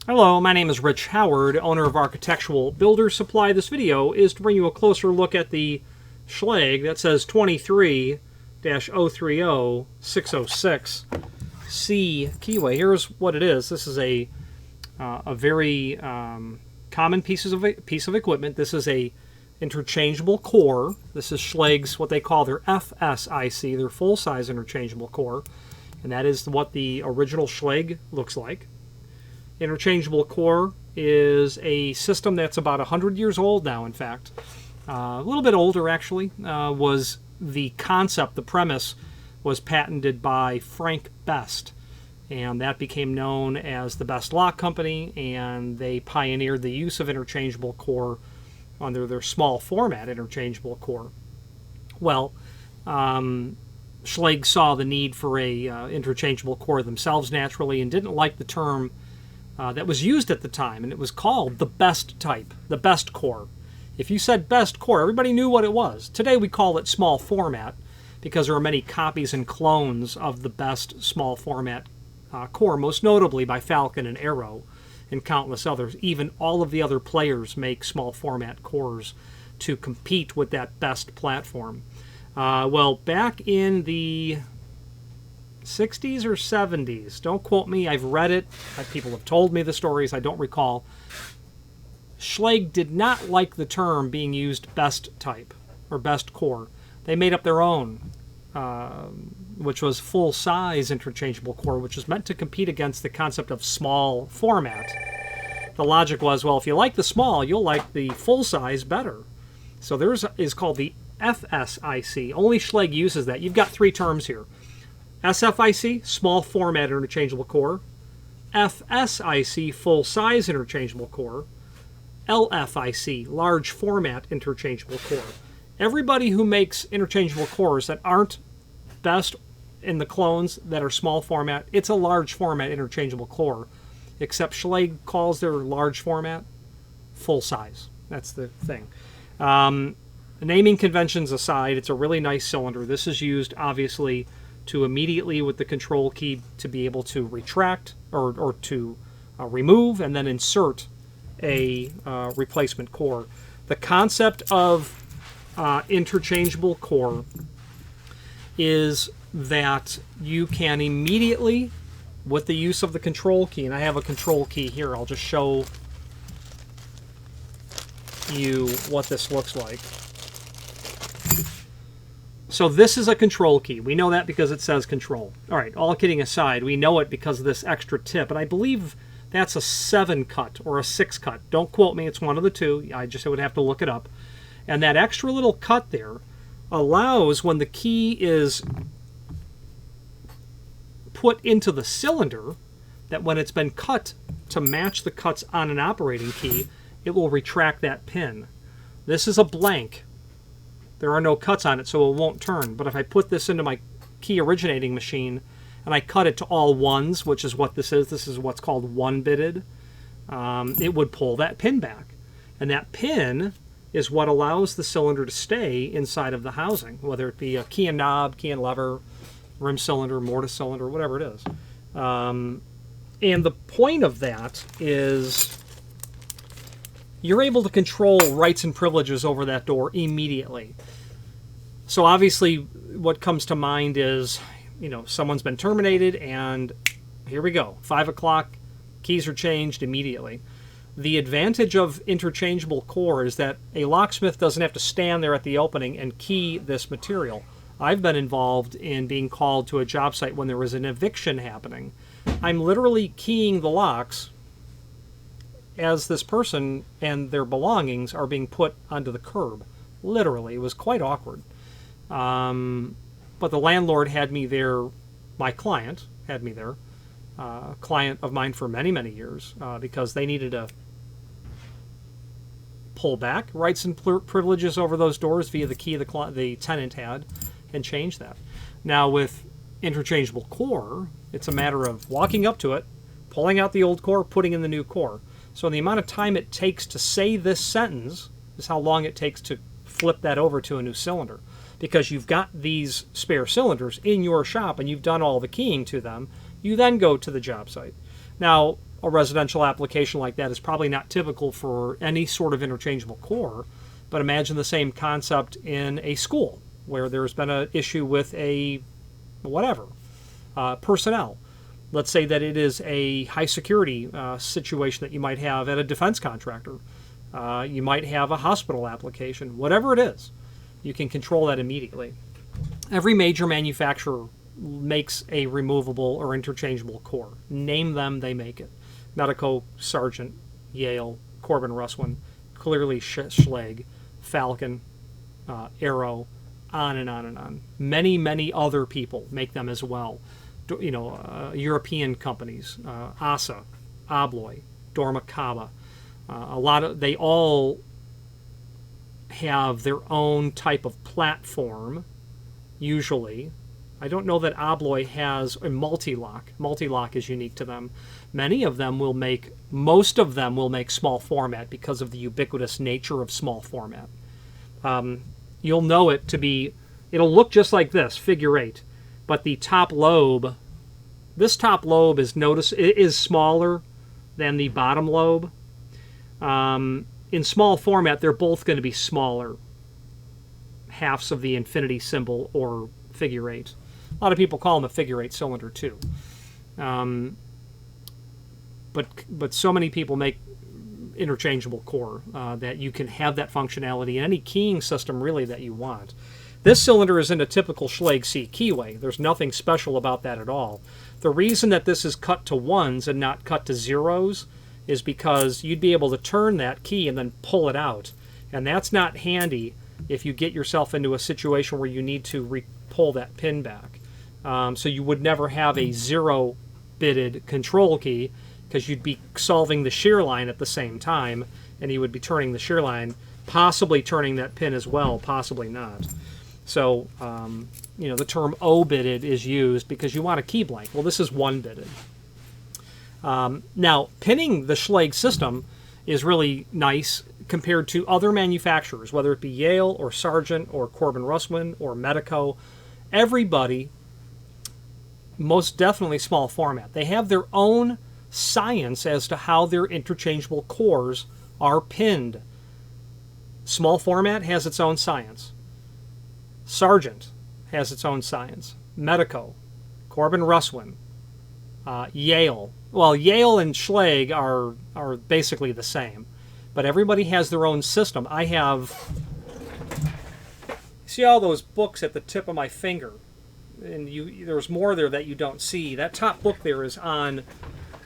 Hello, my name is Rich Howard, owner of Architectural Builder Supply. This video is to bring you a closer look at the Schlag that says 23-030-606C Keyway. Here's what it is. This is a very common piece of equipment. This is a interchangeable core. This is Schlag's, what they call their FSIC, their full-size interchangeable core. And that is what the original Schlag looks like. Interchangeable core is a system that's about 100 years old now, in fact. A little bit older, actually. Was the concept, the premise, was patented by Frank Best. And that became known as the Best Lock Company, and they pioneered the use of interchangeable core under their small format interchangeable core. Well, Schlag saw the need for a interchangeable core themselves naturally and didn't like the term that was used at the time, and it was called the best type, the best core. If you said best core, everybody knew what it was. Today we call it small format because there are many copies and clones of the best small format core, most notably by Falcon and Arrow and countless others. Even all of the other players make small format cores to compete with that best platform. Well, back in the 60s or 70s, don't quote me, I've read it, people have told me the stories, I don't recall. Schlag did not like the term being used best type or best core. They made up their own, which was full-size interchangeable core, which was meant to compete against the concept of small format. The logic was, well, if you like the small, you'll like the full-size better. So theirs is called the FSIC. Only Schlag uses that. You've got three terms here. SFIC, small format interchangeable core. FSIC, full-size interchangeable core. LFIC, large format interchangeable core. Everybody who makes interchangeable cores that aren't best in the clones that are small format, it's a large format interchangeable core. Except Schlag calls their large format full-size. That's the thing. Naming conventions aside, it's a really nice cylinder. This is used, obviously, to immediately with the control key to be able to retract or to remove and then insert a replacement core. The concept of interchangeable core is that you can immediately, with the use of the control key, and I have a control key here, I'll just show you what this looks like. So this is a control key. We know that because it says control. All right, all kidding aside, we know it because of this extra tip, and I believe that's a 7 cut or a 6 cut. Don't quote me, it's one of the two. I would have to look it up. And that extra little cut there allows, when the key is put into the cylinder, that when it's been cut to match the cuts on an operating key, it will retract that pin. This is a blank. There are no cuts on it, so it won't turn. But if I put this into my key originating machine and I cut it to all ones, which is what this is what's called one-bitted, it would pull that pin back. And that pin is what allows the cylinder to stay inside of the housing, whether it be a key and knob, key and lever, rim cylinder, mortise cylinder, whatever it is. And the point of that is you're able to control rights and privileges over that door immediately. So obviously what comes to mind is, you know, someone's been terminated and here we go. 5 o'clock, keys are changed immediately. The advantage of interchangeable core is that a locksmith doesn't have to stand there at the opening and key this material. I've been involved in being called to a job site when there was an eviction happening. I'm literally keying the locks as this person and their belongings are being put onto the curb. Literally, it was quite awkward. But the landlord had me there, my client had me there, client of mine for many, many years, because they needed to pull back rights and privileges over those doors via the key the tenant had and change that. Now with interchangeable core, it's a matter of walking up to it, pulling out the old core, putting in the new core. So the amount of time it takes to say this sentence is how long it takes to flip that over to a new cylinder. Because you've got these spare cylinders in your shop and you've done all the keying to them, you then go to the job site. Now, a residential application like that is probably not typical for any sort of interchangeable core, but imagine the same concept in a school where there's been an issue with a whatever personnel. Let's say that it is a high security situation that you might have at a defense contractor. You might have a hospital application. Whatever it is, you can control that immediately. Every major manufacturer makes a removable or interchangeable core. Name them, they make it. Medico, Sargent, Yale, Corbin Russwin, clearly Schlag, Falcon, Arrow, on and on and on. Many, many other people make them as well. European companies, ASA, Abloy, Dormakaba. They all have their own type of platform, usually. I don't know that Abloy has a multi-lock. Multi-lock is unique to them. Most of them will make small format because of the ubiquitous nature of small format. You'll know it to be, it'll look just like this, figure 8, but the top lobe, this top lobe is smaller than the bottom lobe. In small format, they're both going to be smaller halves of the infinity symbol or figure 8. A lot of people call them a figure 8 cylinder too. But so many people make interchangeable core that you can have that functionality in any keying system really that you want. This cylinder is in a typical Schlag C keyway. There's nothing special about that at all. The reason that this is cut to 1s and not cut to 0s is because you'd be able to turn that key and then pull it out. And that's not handy if you get yourself into a situation where you need to pull that pin back. So you would never have a 0-bitted control key because you'd be solving the shear line at the same time, and you would be turning the shear line, possibly turning that pin as well, possibly not. So, the term O-bitted is used because you want a key blank. Well, this is 1-bitted. Now, pinning the Schlag system is really nice compared to other manufacturers, whether it be Yale or Sargent or Corbin Russwin or Medico. Everybody, most definitely small format. They have their own science as to how their interchangeable cores are pinned. Small format has its own science. Sargent has its own science. Medico, Corbin Russwin, Yale. Well, Yale and Schlag are basically the same, but everybody has their own system. I have, see all those books at the tip of my finger, and there's more there that you don't see. That top book there is on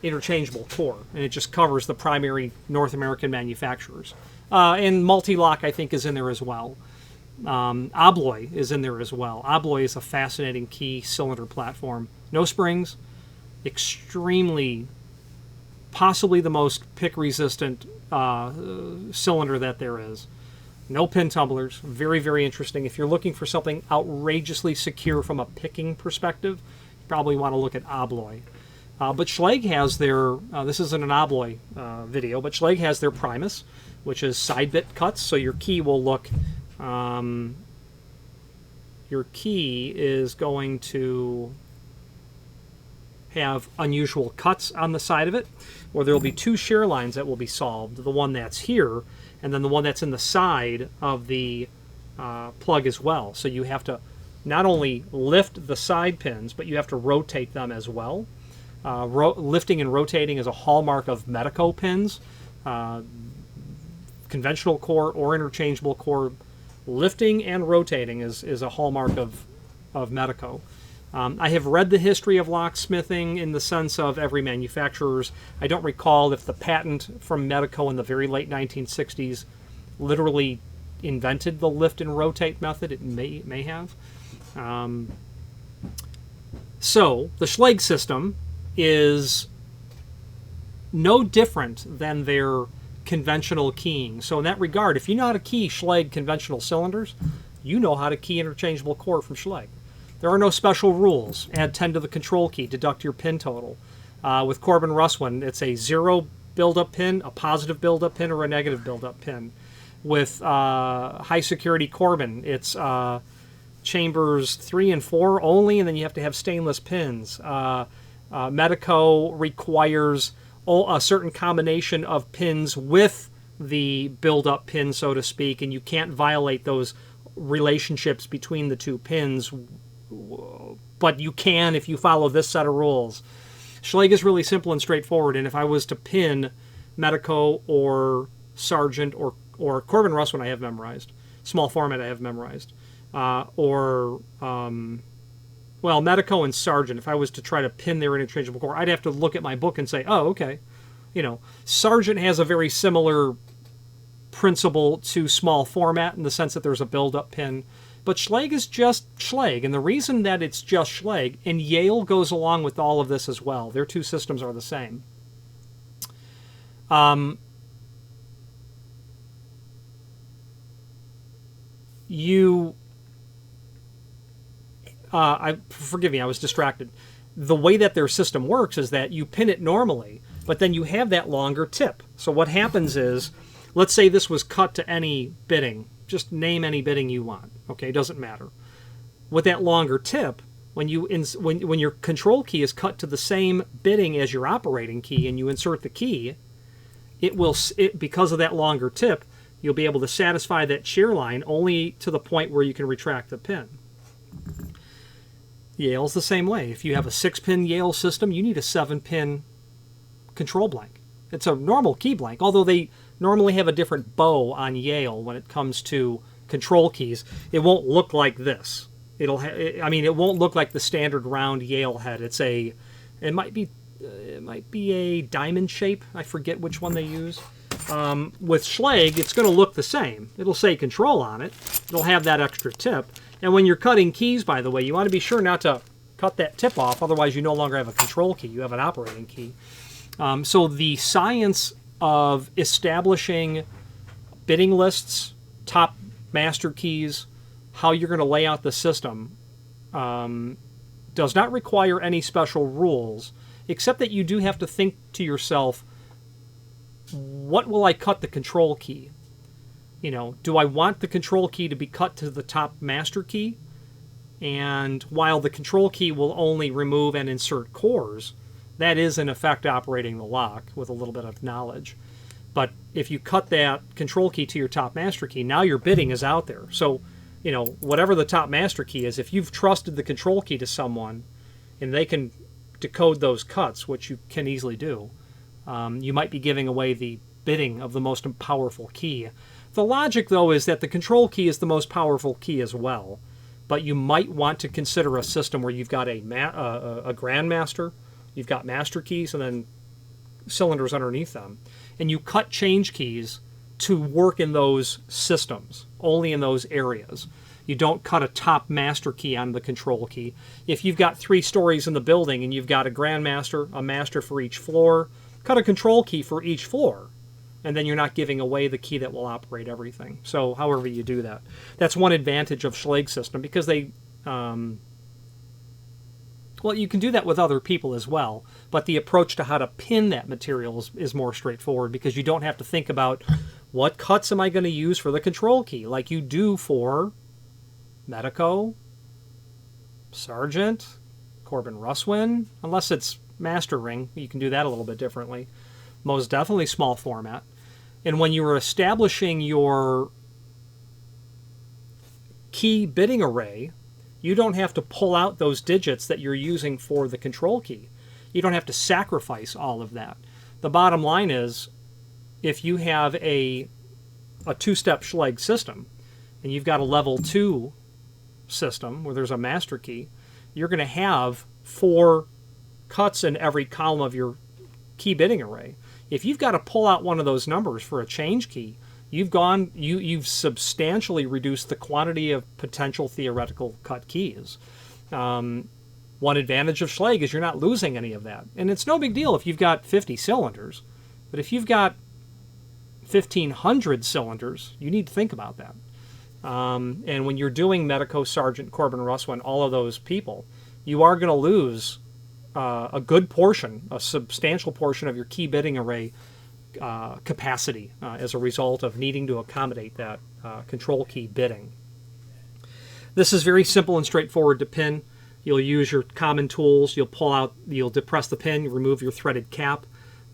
interchangeable core, and it just covers the primary North American manufacturers. And Multi-Lock, I think, is in there as well. Abloy is in there as well. Abloy is a fascinating key cylinder platform. No springs, extremely, possibly the most pick-resistant cylinder that there is. No pin tumblers. Very, very interesting. If you're looking for something outrageously secure from a picking perspective, you probably want to look at Abloy. But Schlag has their, this isn't an Abloy video, but Schlag has their Primus, which is side bit cuts, so your key will look, your key is going to have unusual cuts on the side of it, or there will be two shear lines that will be solved, the one that's here, and then the one that's in the side of the plug as well. So you have to not only lift the side pins, but you have to rotate them as well. Lifting and rotating is a hallmark of Medico pins. Conventional core or interchangeable core, lifting and rotating is a hallmark of Medico. I have read the history of locksmithing in the sense of every manufacturer's. I don't recall if the patent from Medico in the very late 1960s literally invented the lift and rotate method. It may have. So the Schlag system is no different than their conventional keying. So in that regard, if you know how to key Schlag conventional cylinders, you know how to key interchangeable core from Schlag. There are no special rules. Add 10 to the control key, deduct your pin total. With Corbin Russwin, it's a 0 build-up pin, a positive build-up pin, or a negative build-up pin. With high security Corbin, it's chambers 3 and 4 only, and then you have to have stainless pins. Medico requires a certain combination of pins with the build-up pin, so to speak, and you can't violate those relationships between the two pins, but you can if you follow this set of rules. Schlage is really simple and straightforward, and if I was to pin Medico or Sargent or Corbin Russwin, I have memorized. Small format I have memorized. Well, Medico and Sargent, if I was to try to pin their interchangeable core, I'd have to look at my book and say, oh, okay. You know, Sargent has a very similar principle to small format in the sense that there's a build-up pin. But Schlage is just Schlage, and the reason that it's just Schlage, and Yale goes along with all of this as well. Their two systems are the same. Forgive me, I was distracted. The way that their system works is that you pin it normally, but then you have that longer tip. So what happens is, let's say this was cut to any bitting. Just name any bitting you want. Okay, doesn't matter. With that longer tip, when your control key is cut to the same bitting as your operating key, and you insert the key, because of that longer tip, you'll be able to satisfy that shear line only to the point where you can retract the pin. Yale's the same way. If you have a 6-pin Yale system, you need a 7-pin control blank. It's a normal key blank, although they normally have a different bow on Yale when it comes to control keys. It won't look like this. It won't look like the standard round Yale head. It might be a diamond shape. I forget which one they use. With Schlage, it's going to look the same. It'll say control on it. It'll have that extra tip. And when you're cutting keys, by the way, you want to be sure not to cut that tip off. Otherwise, you no longer have a control key. You have an operating key. So the science of establishing bitting lists, top master keys, how you're going to lay out the system, does not require any special rules, except that you do have to think to yourself, what will I cut the control key? You know, do I want the control key to be cut to the top master key? And while the control key will only remove and insert cores, that is in effect operating the lock with a little bit of knowledge. But if you cut that control key to your top master key, now your bitting is out there. So, you know, whatever the top master key is, if you've trusted the control key to someone and they can decode those cuts, which you can easily do, you might be giving away the bitting of the most powerful key. The logic, though, is that the control key is the most powerful key as well, but you might want to consider a system where you've got a grandmaster, you've got master keys, and then cylinders underneath them, and you cut change keys to work in those systems, only in those areas. You don't cut a top master key on the control key. If you've got 3 stories in the building and you've got a grandmaster, a master for each floor, cut a control key for each floor, and then you're not giving away the key that will operate everything. So however you do that. That's one advantage of Schlage system, because they, well, you can do that with other people as well, but the approach to how to pin that material is more straightforward, because you don't have to think about what cuts am I going to use for the control key, like you do for Medico, Sargent, Corbin Russwin, unless it's master ring, you can do that a little bit differently. Most definitely small format. And when you are establishing your key bitting array, you don't have to pull out those digits that you're using for the control key. You don't have to sacrifice all of that. The bottom line is, if you have a 2-step Schlage system, and you've got a level 2 system where there's a master key, you're going to have 4 cuts in every column of your key bitting array. If you've got to pull out one of those numbers for a change key, you've substantially reduced the quantity of potential theoretical cut keys. One advantage of Schlage is you're not losing any of that. And it's no big deal if you've got 50 cylinders. But if you've got 1,500 cylinders, you need to think about that. And when you're doing Medico, Sargent, Corbin, Russwin, all of those people, you are going to lose a good portion, a substantial portion of your key bitting array capacity as a result of needing to accommodate that control key bitting. This is very simple and straightforward to pin. You'll use your common tools. You'll depress the pin, you remove your threaded cap.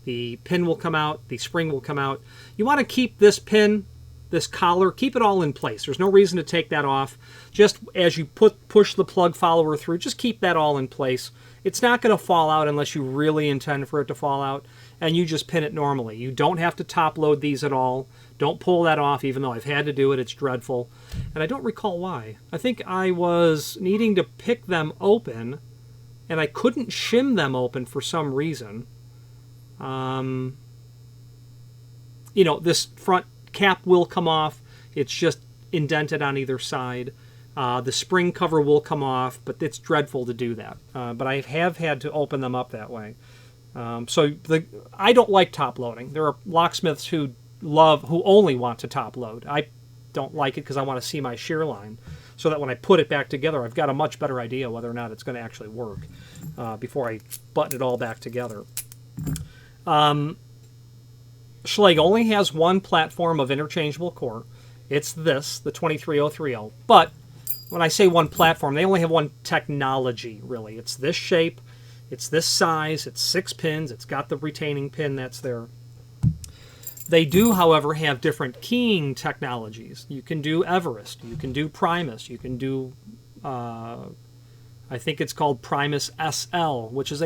The pin will come out, the spring will come out. You want to keep this pin, this collar, keep it all in place. There's no reason to take that off. Just as you push the plug follower through, just keep that all in place. It's not going to fall out unless you really intend for it to fall out, and you just pin it normally. You don't have to top load these at all. Don't pull that off, even though I've had to do it. It's dreadful. And I don't recall why. I think I was needing to pick them open, and I couldn't shim them open for some reason. You know, this front cap will come off. It's just indented on either side. The spring cover will come off, but it's dreadful to do that. But I have had to open them up that way. I don't like top loading. There are locksmiths who only want to top load. I don't like it because I want to see my shear line, so that when I put it back together, I've got a much better idea whether or not it's going to actually work before I button it all back together. Schlage only has one platform of interchangeable core. It's this, the 23030. But when I say one platform, they only have one technology, really. It's this shape, it's this size, it's 6 pins, it's got the retaining pin that's there. They do, however, have different keying technologies. You can do Everest, you can do Primus, you can do, I think it's called Primus SL, which is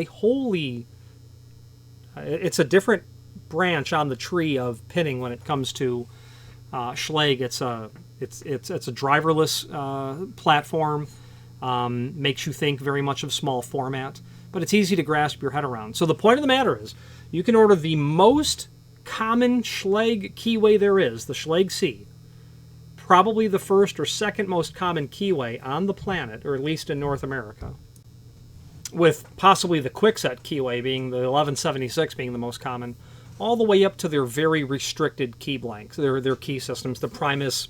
it's a different branch on the tree of pinning when it comes to Schlag. It's a driverless platform. Makes you think very much of small format, but it's easy to grasp your head around. So the point of the matter is, you can order the most common Schlag keyway there is, the Schlag C, probably the first or second most common keyway on the planet, or at least in North America, with possibly the Quickset keyway being the 1176 being the most common, all the way up to their very restricted key blanks, their key systems, the Primus,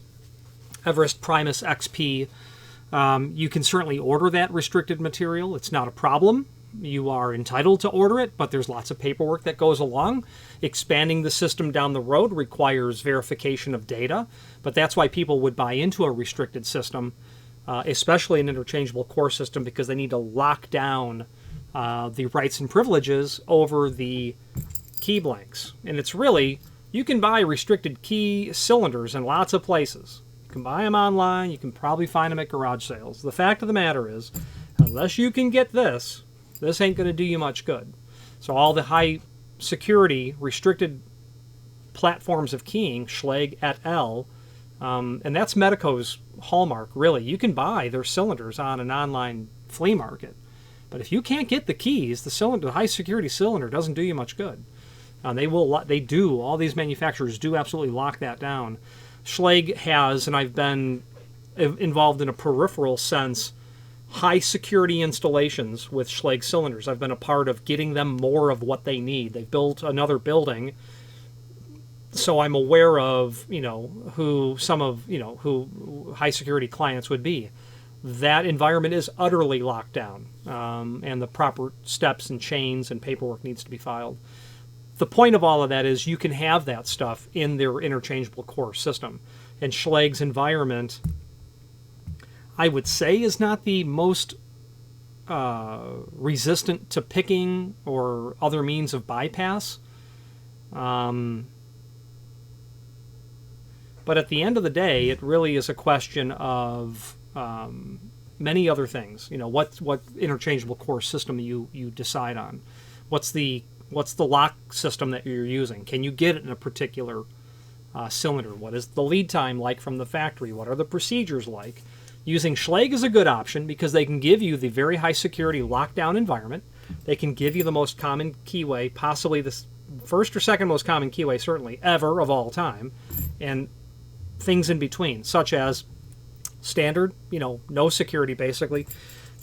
Everest Primus XP. You can certainly order that restricted material. It's not a problem. You are entitled to order it, but there's lots of paperwork that goes along. Expanding the system down the road requires verification of data, but that's why people would buy into a restricted system, especially an interchangeable core system, because they need to lock down the rights and privileges over the key blanks. And it's really, you can buy restricted key cylinders in lots of places. You can buy them online, you can probably find them at garage sales. The fact of the matter is, unless you can get this ain't going to do you much good. So all the high security restricted platforms of keying, Schlag et al., and that's Medico's hallmark, really. You can buy their cylinders on an online flea market, but if you can't get the keys, the high security cylinder doesn't do you much good. All these manufacturers do absolutely lock that down. Schlag has, and I've been involved in a peripheral sense, high security installations with Schlag cylinders. I've been a part of getting them more of what they need. They've built another building, so I'm aware of, who high security clients would be. That environment is utterly locked down, and the proper steps and chains and paperwork needs to be filed. The point of all of that is you can have that stuff in their interchangeable core system. And Schlag's environment, I would say, is not the most resistant to picking or other means of bypass. But at the end of the day, it really is a question of many other things. What interchangeable core system you decide on. What's the lock system that you're using? Can you get it in a particular cylinder? What is the lead time like from the factory? What are the procedures like? Using Schlag is a good option because they can give you the very high security lockdown environment. They can give you the most common keyway, possibly the first or second most common keyway, certainly, ever of all time, and things in between, such as standard, no security basically.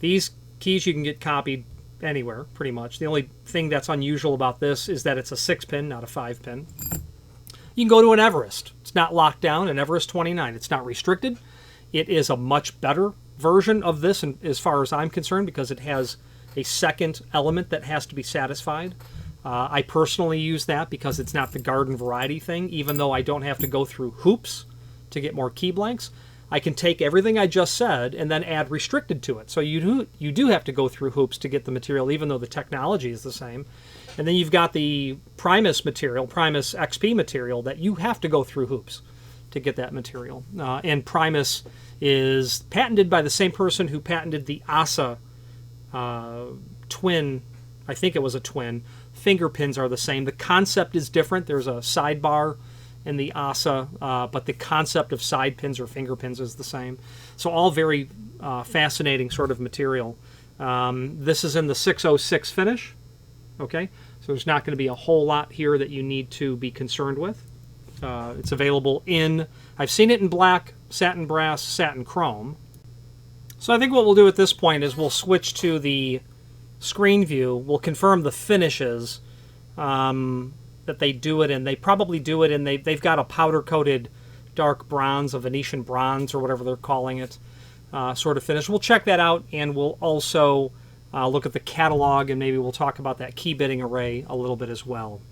These keys you can get copied anywhere, pretty much. The only thing that's unusual about this is that it's a 6-pin, not a 5-pin. You can go to an Everest. It's not locked down, an Everest 29. It's not restricted. It is a much better version of this, and as far as I'm concerned, because it has a second element that has to be satisfied. I personally use that because it's not the garden variety thing, even though I don't have to go through hoops to get more key blanks. I can take everything I just said and then add restricted to it. So you do have to go through hoops to get the material, even though the technology is the same. And then you've got the Primus material, Primus XP material, that you have to go through hoops to get that material. And Primus is patented by the same person who patented the ASA twin, I think it was a twin. Finger pins are the same. The concept is different. There's a sidebar in the ASA, but the concept of side pins or finger pins is the same. So all very fascinating sort of material. This is in the 606 finish. Okay, so there's not going to be a whole lot here that you need to be concerned with. It's available in, I've seen it in black, satin brass, satin chrome. So I think what we'll do at this point is we'll switch to the screen view. We'll confirm the finishes that they do it in. They probably do it in, they've got a powder-coated dark bronze, a Venetian bronze, or whatever they're calling it, sort of finish. We'll check that out, and we'll also look at the catalog, and maybe we'll talk about that key bitting array a little bit as well.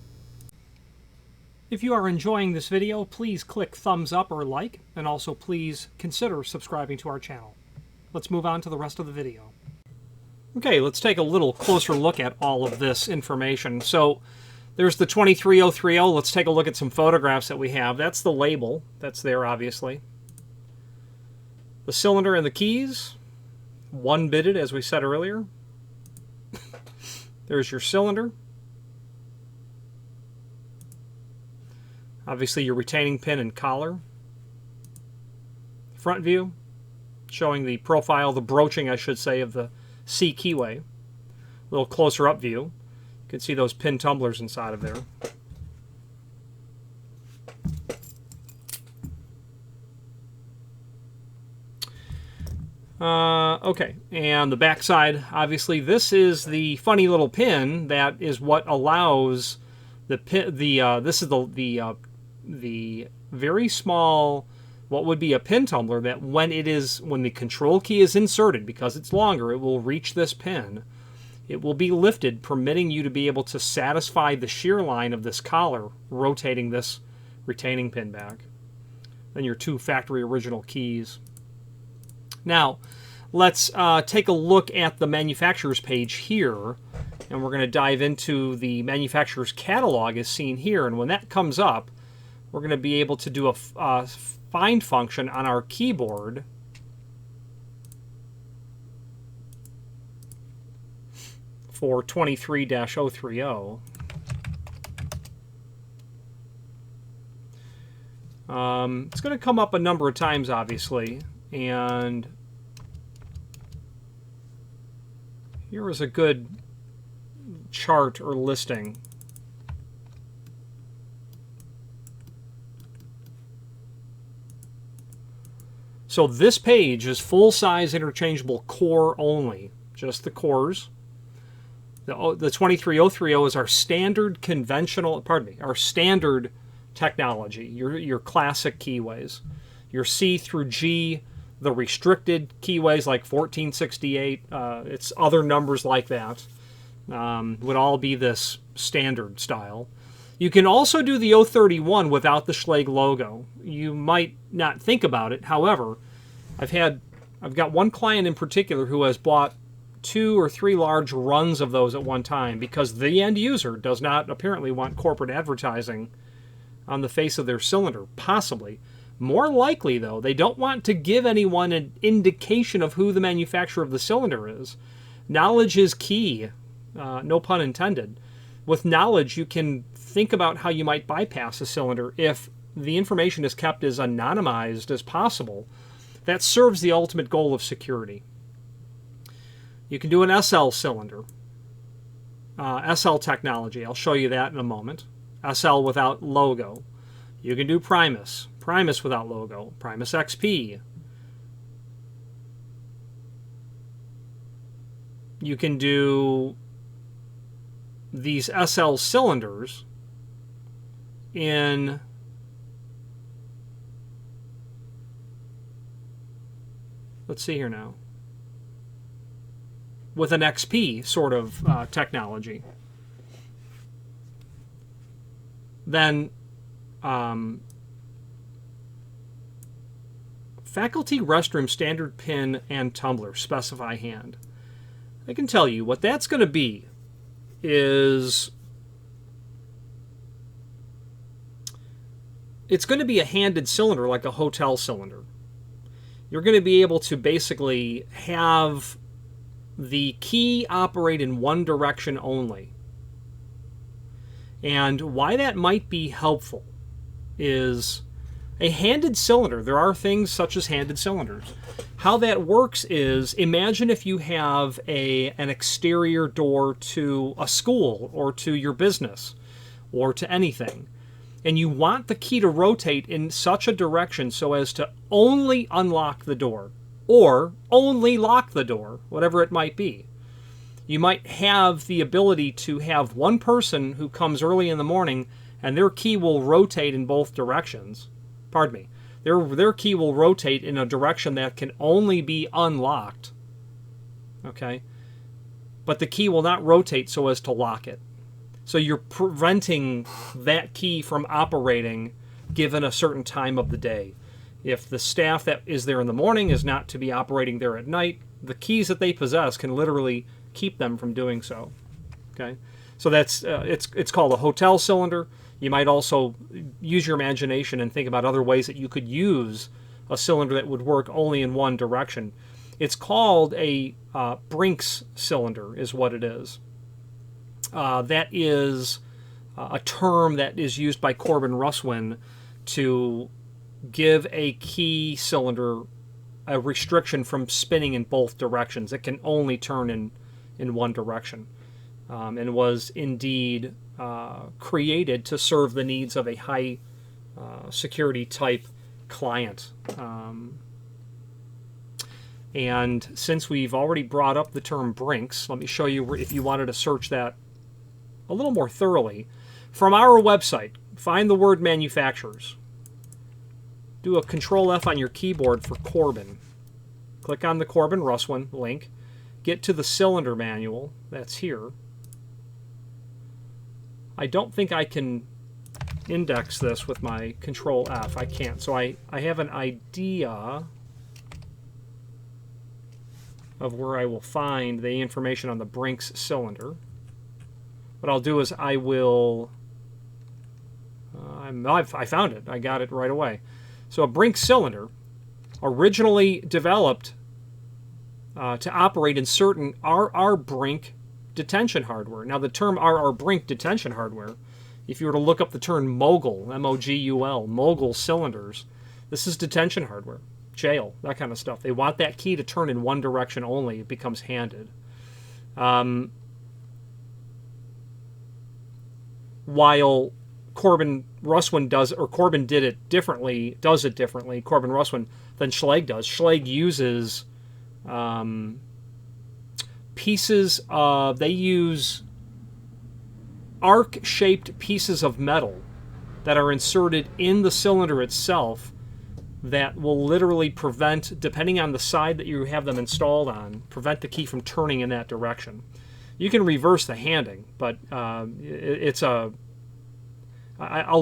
If you are enjoying this video, please click thumbs up or like, and also please consider subscribing to our channel. Let's move on to the rest of the video. Okay, let's take a little closer look at all of this information. So there's the 23030. Let's take a look at some photographs that we have. That's the label. That's there, obviously. The cylinder and the keys. One bitted, as we said earlier. There's your cylinder. Obviously your retaining pin and collar. Front view, showing the profile, the broaching, I should say, of the C keyway. A little closer up view. You can see those pin tumblers inside of there. Okay, and the back side, obviously this is the funny little pin that is what allows the pin, this is the very small, what would be a pin tumbler, that when the control key is inserted, because it's longer, it will reach this pin. It will be lifted, permitting you to be able to satisfy the shear line of this collar, rotating this retaining pin back. Then your two factory original keys. Now, let's take a look at the manufacturer's page here, and we're going to dive into the manufacturer's catalog as seen here. And when that comes up, we're going to be able to do a find function on our keyboard for 23-030. It's going to come up a number of times, obviously, and here is a good chart or listing. So this page is full-size interchangeable core only, just the cores. The 23030 is our standard conventional, pardon me, our standard technology, your classic keyways. Your C through G, the restricted keyways like 1468, it's other numbers like that, would all be this standard style. You can also do the 031 without the Schlag logo. You might not think about it. However, I've got one client in particular who has bought 2 or 3 large runs of those at one time because the end user does not apparently want corporate advertising on the face of their cylinder, possibly. More likely, though, they don't want to give anyone an indication of who the manufacturer of the cylinder is. Knowledge is key, no pun intended. With knowledge, you can think about how you might bypass a cylinder if the information is kept as anonymized as possible. That serves the ultimate goal of security. You can do an SL cylinder. SL technology, I'll show you that in a moment. SL without logo. You can do Primus. Primus without logo. Primus XP. You can do these SL cylinders in let's see here now, with an XP sort of technology. Then Faculty restroom standard pin and tumbler, specify hand. I can tell you what that's going to be is it's going to be a handed cylinder like a hotel cylinder. You're going to be able to basically have the key operate in one direction only. And why that might be helpful is a handed cylinder. There are things such as handed cylinders. How that works is, imagine if you have an exterior door to a school or to your business or to anything, and you want the key to rotate in such a direction so as to only unlock the door or only lock the door, whatever it might be. You might have the ability to have one person who comes early in the morning and their key will rotate in both directions. Pardon me. Their key will rotate in a direction that can only be unlocked. Okay? But the key will not rotate so as to lock it. So you're preventing that key from operating given a certain time of the day. If the staff that is there in the morning is not to be operating there at night, the keys that they possess can literally keep them from doing so. Okay? So that's it's called a hotel cylinder. You might also use your imagination and think about other ways that you could use a cylinder that would work only in one direction. It's called a Brinks cylinder is what it is. That is a term that is used by Corbin Russwin to give a key cylinder a restriction from spinning in both directions. It can only turn in one direction. And was indeed created to serve the needs of a high security type client. And since we've already brought up the term Brinks, let me show you if you wanted to search that a little more thoroughly. From our website, find the word manufacturers. Do a Control F on your keyboard for Corbin. Click on the Corbin Russwin link. Get to the cylinder manual. That's here. I don't think I can index this with my Control F. I can't. So I have an idea of where I will find the information on the Brinks cylinder. What I'll do is I will... I found it. I got it right away. So a Brinks cylinder, originally developed to operate in certain RR Brink detention hardware. Now the term RR Brink detention hardware, if you were to look up the term Mogul, M-O-G-U-L, Mogul cylinders, this is detention hardware, jail, that kind of stuff. They want that key to turn in one direction only. It becomes handed. While Corbin Russwin Corbin did it differently, Corbin Russwin, than Schlag does. Schlag uses they use arc-shaped pieces of metal that are inserted in the cylinder itself that will literally prevent, depending on the side that you have them installed on, prevent the key from turning in that direction. You can reverse the handing, but I'll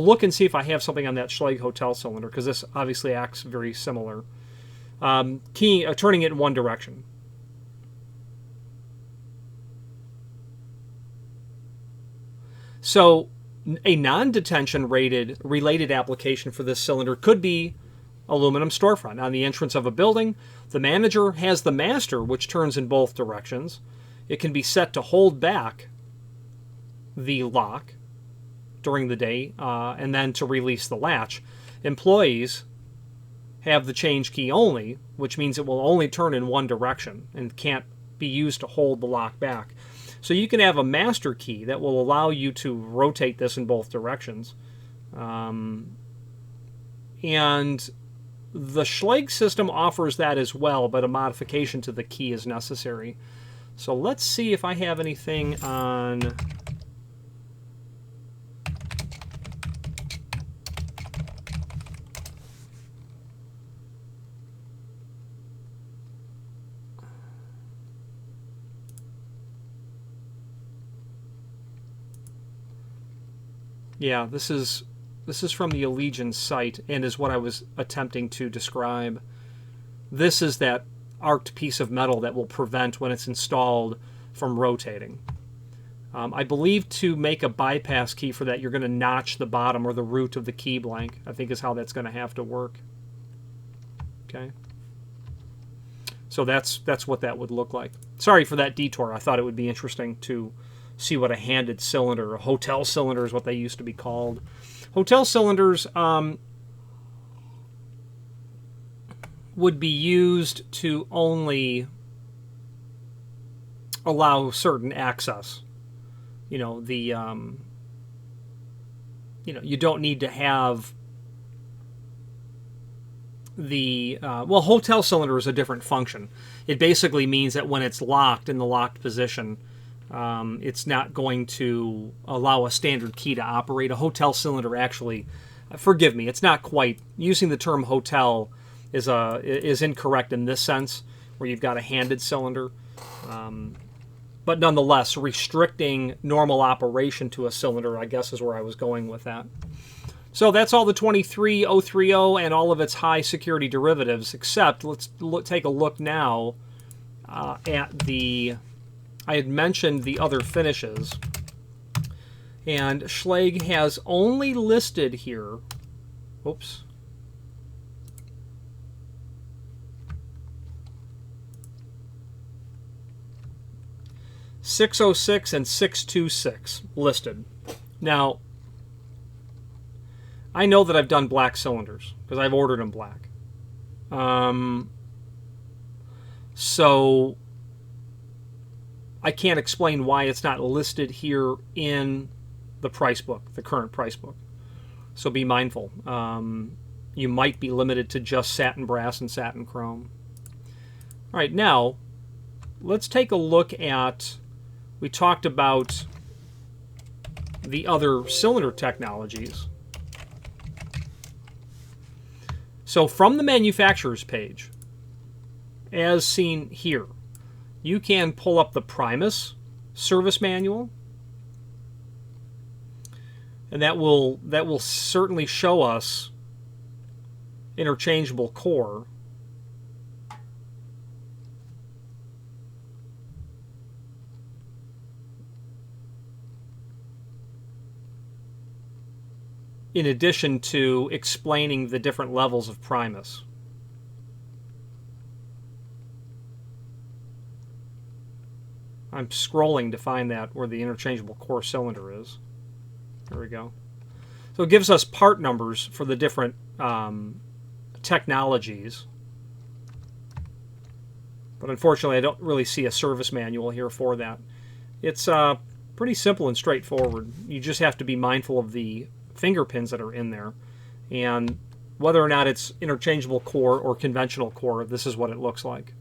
look and see if I have something on that Schlag hotel cylinder, because this obviously acts very similar. Turning it in one direction. So a non-detention related application for this cylinder could be aluminum storefront. On the entrance of a building, the manager has the master, which turns in both directions. It can be set to hold back the lock during the day and then to release the latch. Employees have the change key only, which means it will only turn in one direction and can't be used to hold the lock back. So you can have a master key that will allow you to rotate this in both directions. And the Schlag system offers that as well, but a modification to the key is necessary. So let's see if I have anything on... Yeah, this is from the Allegiance site and is what I was attempting to describe. This is that arced piece of metal that will prevent, when it's installed, from rotating. I believe to make a bypass key for that, you're going to notch the bottom or the root of the key blank, I think is how that's going to have to work. Okay. So that's what that would look like. Sorry for that detour. I thought it would be interesting to see what a handed cylinder, a hotel cylinder is what they used to be called. Hotel cylinders would be used to only allow certain access. You know, you don't need to have the hotel cylinder is a different function. It basically means that when it's locked in the locked position, it's not going to allow a standard key to operate. A hotel cylinder actually, forgive me, it's not quite, using the term hotel is incorrect in this sense, where you've got a handed cylinder. But nonetheless, restricting normal operation to a cylinder, I guess, is where I was going with that. So that's all the 23030 and all of its high security derivatives, except let's take a look now at the, I had mentioned the other finishes. And Schlage has only listed here, oops, .606 and .626 listed. Now, I know that I've done black cylinders because I've ordered them black. So I can't explain why it's not listed here in the price book, the current price book. So be mindful. You might be limited to just satin brass and satin chrome. All right, now let's take a look at, we talked about the other cylinder technologies. So from the manufacturer's page, as seen here, you can pull up the Primus service manual, and that will certainly show us interchangeable core. In addition to explaining the different levels of Primus. I'm scrolling to find that where the interchangeable core cylinder is. There we go. So it gives us part numbers for the different technologies. But unfortunately, I don't really see a service manual here for that. It's pretty simple and straightforward. You just have to be mindful of the finger pins that are in there, and whether or not it's interchangeable core or conventional core, this is what it looks like.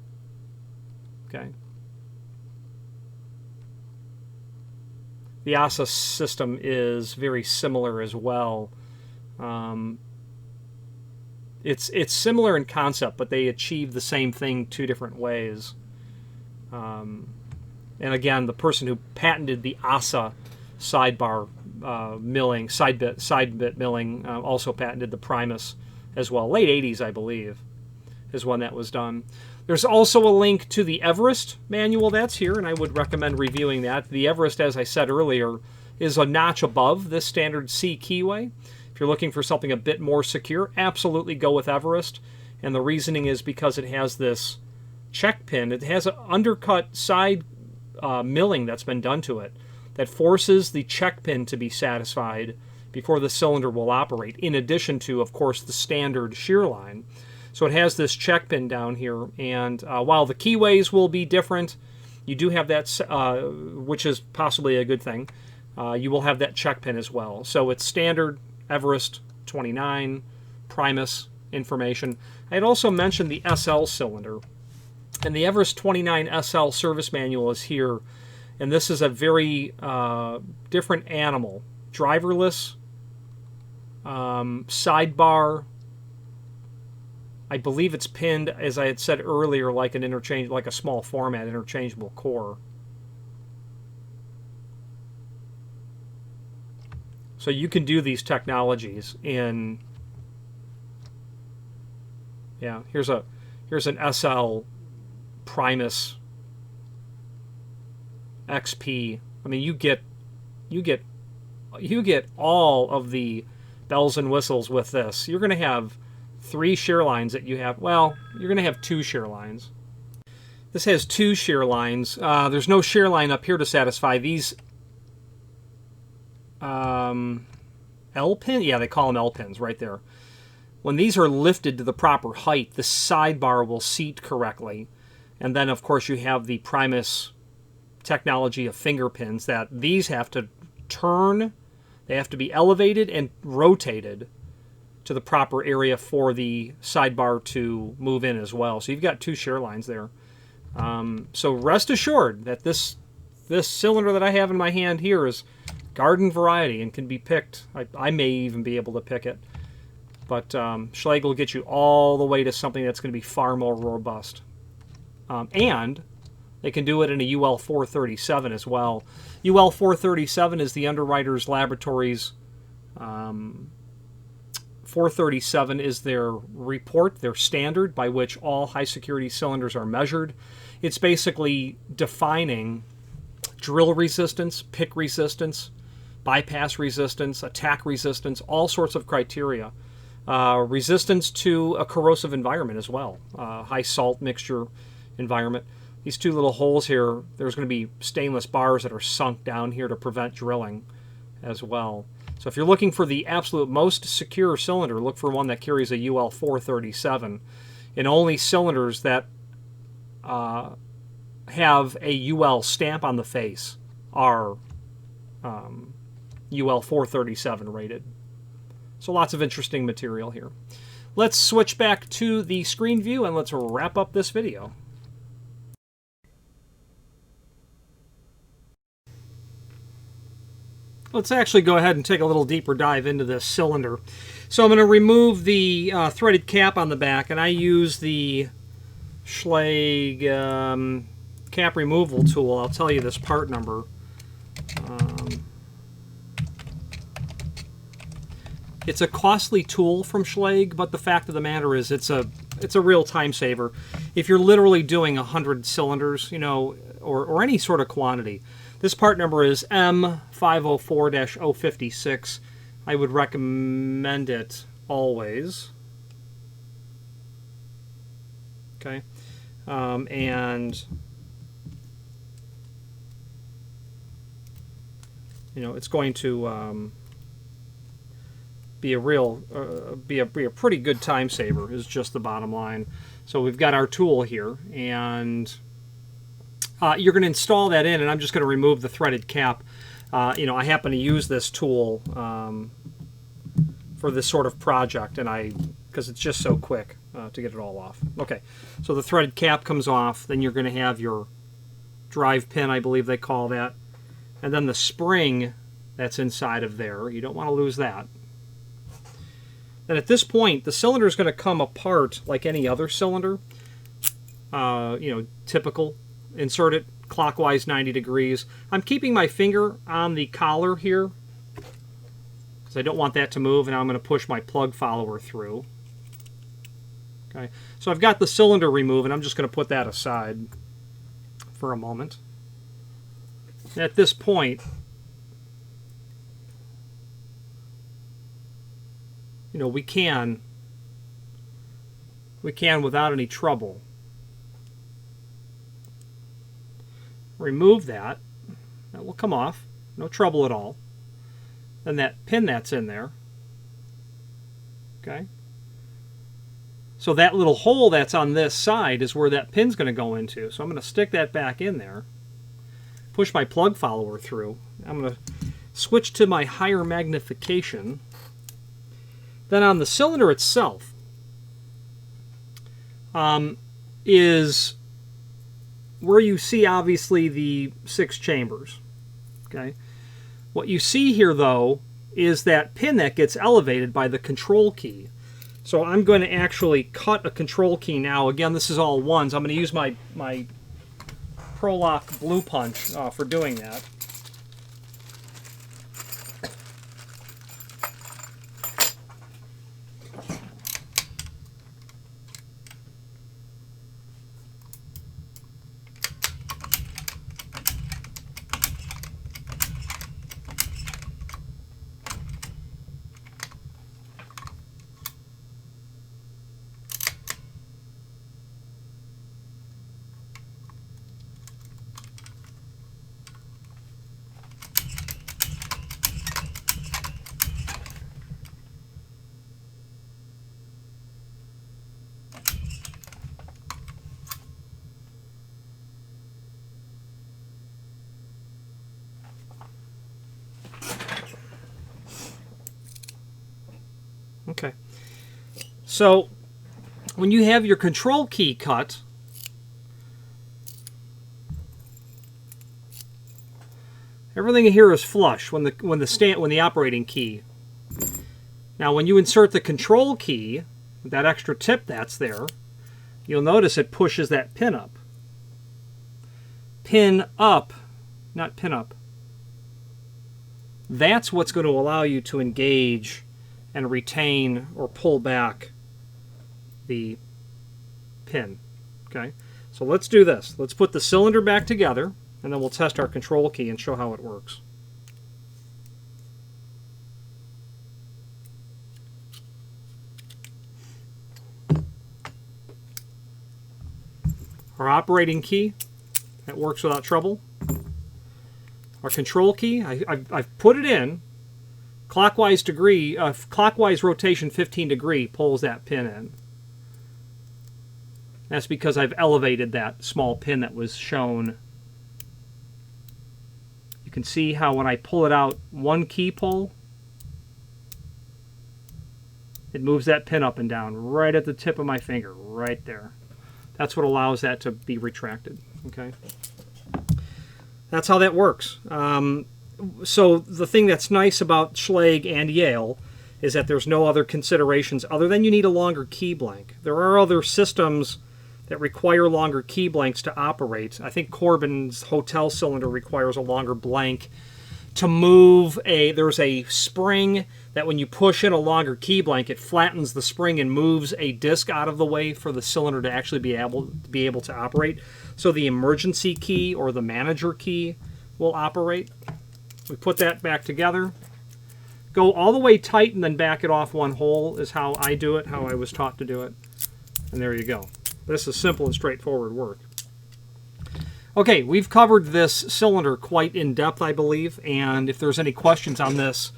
Okay. The ASA system is very similar as well. It's similar in concept, but they achieve the same thing two different ways. And again, the person who patented the ASA sidebar milling, side bit milling, also patented the Primus as well. Late 80s, I believe, is when that was done. There's also a link to the Everest manual that's here, and I would recommend reviewing that. The Everest, as I said earlier, is a notch above this standard C Keyway. If you're looking for something a bit more secure, absolutely go with Everest. And the reasoning is because it has this check pin. It has an undercut side milling that's been done to it that forces the check pin to be satisfied before the cylinder will operate, in addition to, of course, the standard shear line. So it has this check pin down here, and while the keyways will be different, you do have that, which is possibly a good thing. You will have that check pin as well. So it's standard, Everest 29, Primus information. I had also mentioned the SL cylinder, and the Everest 29 SL service manual is here. And this is a very different animal. Driverless, sidebar. I believe it's pinned, as I had said earlier, like a small format interchangeable core. So you can do these technologies in. Yeah, here's Here's an SL Primus XP. I mean, you get all of the bells and whistles with this. You're going to have 3 shear lines that you have. Well, you're going to have 2 shear lines. This has 2 shear lines. There's no shear line up here to satisfy these L pin. Yeah, they call them L pins right there. When these are lifted to the proper height, the sidebar will seat correctly. And then, of course, you have the Primus technology of finger pins that these have to turn. They have to be elevated and rotated to the proper area for the sidebar to move in as well. So you've got 2 shear lines there. So rest assured that this cylinder that I have in my hand here is garden variety and can be picked. I may even be able to pick it. But Schlage will get you all the way to something that's going to be far more robust. And they can do it in a UL 437 as well. UL 437 is the Underwriters Laboratories. 437 is their report, their standard by which all high security cylinders are measured. It's basically defining drill resistance, pick resistance, bypass resistance, attack resistance, all sorts of criteria. Resistance to a corrosive environment as well, high salt mixture environment. These 2 little holes here, there's going to be stainless bars that are sunk down here to prevent drilling as well. So if you're looking for the absolute most secure cylinder, look for one that carries a UL 437. And only cylinders that have a UL stamp on the face are UL 437 rated. So lots of interesting material here. Let's switch back to the screen view and let's wrap up this video. Let's actually go ahead and take a little deeper dive into this cylinder. So I'm going to remove the threaded cap on the back, and I use the Schlage cap removal tool. I'll tell you this part number. It's a costly tool from Schlage, but the fact of the matter is it's a real time saver. If you're literally doing 100 cylinders, you know, or any sort of quantity. This part number is M504-056. I would recommend it always. Okay. And, you know, it's going to be a real, be a pretty good time saver is just the bottom line. So we've got our tool here, and you're going to install that in, and I'm just going to remove the threaded cap. You know, I happen to use this tool for this sort of project, and because it's just so quick to get it all off. Okay, so the threaded cap comes off. Then you're going to have your drive pin, I believe they call that, and then the spring that's inside of there. You don't want to lose that. Then at this point, the cylinder is going to come apart like any other cylinder. You know, typical. Insert it clockwise 90 degrees. I'm keeping my finger on the collar here because I don't want that to move, and I'm going to push my plug follower through. Okay, so I've got the cylinder removed, and I'm just going to put that aside for a moment. And at this point, you know, we can without any trouble remove that. That will come off. No trouble at all. Then that pin that's in there. Okay. So that little hole that's on this side is where that pin's going to go into. So I'm going to stick that back in there. Push my plug follower through. I'm going to switch to my higher magnification. Then on the cylinder itself is where you see obviously the 6 chambers. Okay. What you see here though is that pin that gets elevated by the control key. So I'm going to actually cut a control key now. Again, this is all ones. I'm going to use my Prolock Blue Punch for doing that. So when you have your control key cut, everything here is flush when the operating key. Now when you insert the control key, that extra tip that's there, you'll notice it pushes that pin up. Pin up, not pin up. That's what's going to allow you to engage and retain or pull back the pin. Okay, so let's do this. Let's put the cylinder back together, and then we'll test our control key and show how it works. Our operating key, that works without trouble. Our control key, I've put it in. Clockwise rotation 15 degree pulls that pin in. That's because I've elevated that small pin that was shown. You can see how when I pull it out, one key pull, it moves that pin up and down right at the tip of my finger, right there. That's what allows that to be retracted. Okay, that's how that works. So the thing that's nice about Schlage and Yale is that there's no other considerations other than you need a longer key blank. There are other systems that require longer key blanks to operate. I think Corbin's hotel cylinder requires a longer blank to move there's a spring that when you push in a longer key blank, it flattens the spring and moves a disc out of the way for the cylinder to actually be able to operate. So the emergency key or the manager key will operate. We put that back together. Go all the way tight and then back it off one hole is how I do it, how I was taught to do it. And there you go. This is simple and straightforward work. Okay, we've covered this cylinder quite in depth, I believe, and if there's any questions on this,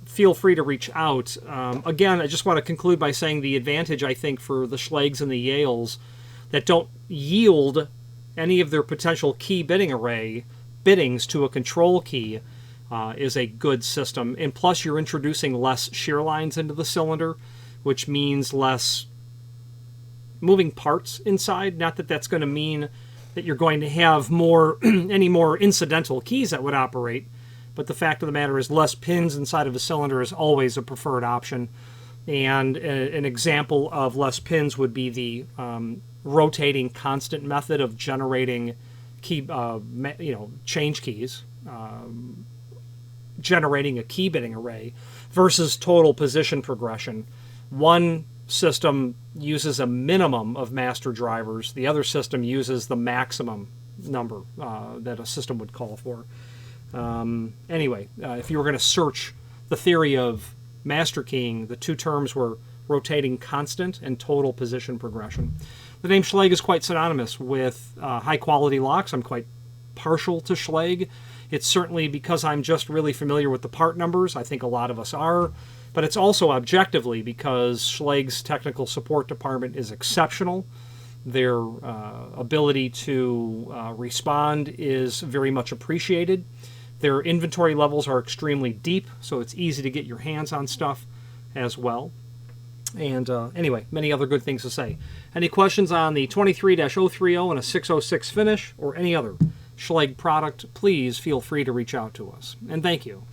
feel free to reach out. Again, I just want to conclude by saying the advantage, I think, for the Schlags and the Yales that don't yield any of their potential key bitting array bittings to a control key is a good system. And plus, you're introducing less shear lines into the cylinder, which means less moving parts inside. Not that that's going to mean that you're going to have more any more incidental keys that would operate, but the fact of the matter is less pins inside of a cylinder is always a preferred option. And an example of less pins would be the rotating constant method of generating key, change keys, generating a key bitting array versus total position progression. One system uses a minimum of master drivers. The other system uses the maximum number that a system would call for. Anyway, if you were going to search the theory of master keying, the two terms were rotating constant and total position progression. The name Schlag is quite synonymous with high-quality locks. I'm quite partial to Schlag. It's certainly because I'm just really familiar with the part numbers. I think a lot of us are. But it's also objectively because Schlag's technical support department is exceptional. Their ability to respond is very much appreciated. Their inventory levels are extremely deep, so it's easy to get your hands on stuff as well. And anyway, many other good things to say. Any questions on the 23-030 and a 606 finish or any other Schlag product, please feel free to reach out to us. And thank you.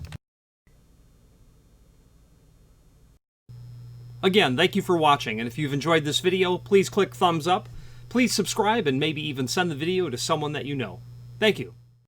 Again, thank you for watching, and if you've enjoyed this video, please click thumbs up. Please subscribe and maybe even send the video to someone that you know. Thank you.